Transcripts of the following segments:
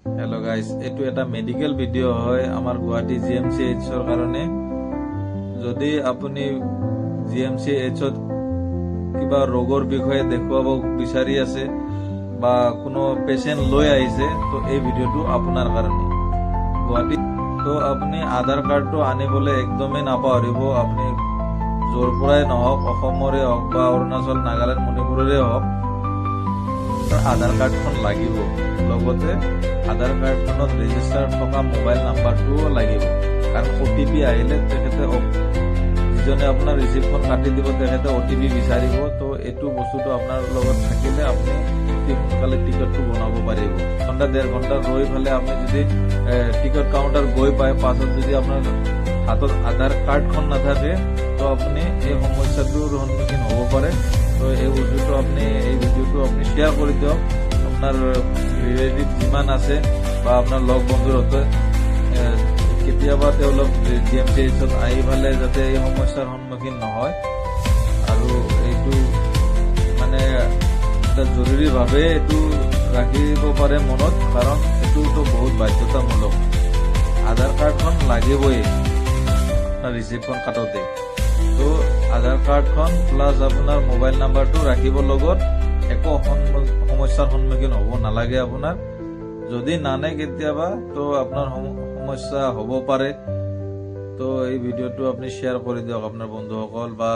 hello guys एटू एटा medical video হয় আমাৰ Guwahati GMCH ৰ কাৰণে যদি আপুনি GMCH ত কিবা ৰোগৰ বিষয়ে দেখুৱাব বিচাৰি আছে বা কোনো পেশেন্ট লৈ আহিছে তো এই ভিডিওটো আপোনাৰ কাৰণে গুৱাহাটী তো আপুনি আধাৰ কাৰ্ডটো আনিবলৈ একদমই নাপাহৰিব আপুনি জোৰ পৰাই নহওক অসমৰে হওক বা অৰুণাচল নাগালেণ্ড মণিপুৰৰে হওক আধাৰ কাৰ্ডখন লাগিব লগতে আধাৰ কাৰ্ডখনত ৰেজিষ্টাৰ থকা মোবাইল নাম্বাৰটোও লাগিব কাৰণ OTP আহিলে তেখেতে যিজনে আপোনাৰ ৰিচিপ্টখন কাটি দিব তেখেতে OTP বিচাৰিব তো এইটো বস্তুটো আপোনাৰ লগত থাকিলে আপুনি অতি সোনকালে টিকটটো বনাব পাৰিব ঘণ্টা 1.5 ঘণ্টা ৰৈ ফেলে আপুনি যদি টিকট কাউণ্টাৰ গৈ পায় পাছত যদি আপোনাৰ হাতত আধাৰ কাৰ্ডখন নাথাকে তো আপুনি এই সমস্যাটোৰ সন্মুখীন হ'ব পাৰে তো এই বস্তুটো আপুনি এই ভিডিওটো আপুনি শ্বেয়াৰ কৰি দিয়ক আপনাৰ ৰিলেটিভ যিমান আছে বা আপনাৰ লগ বন্ধুৰ হতে কেতিয়াবা তেওঁলোক GMCH আহি পালে যাতে এই সমস্যাৰ সন্মুখীন নহয় আৰু এইটো মানে এটা জৰুৰীভাৱে এইটো ৰাখিব পাৰে মনত কাৰণ এইটোতো বহুত বাধ্যতামূলক আধাৰ কাৰ্ডখন লাগিবই ৰিচিপ্টখন কাটোতে তো আধাৰ কাৰ্ডখন প্লাছ আপোনাৰ মোবাইল নাম্বাৰটো ৰাখিব লগত একো সমস্যাৰ সন্মুখীন হ'ব নালাগে আপোনাৰ যদি নানে কেতিয়াবা তো আপোনাৰ সমস্যা হ'ব পাৰে তো এই ভিডিওটো আপুনি শ্বেয়াৰ কৰি দিয়ক আপোনাৰ বন্ধুসকল বা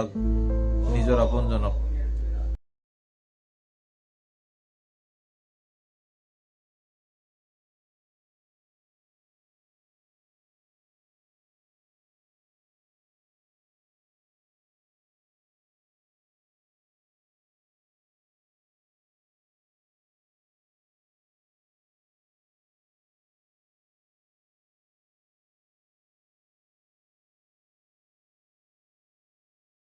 নিজৰ আপোনজনক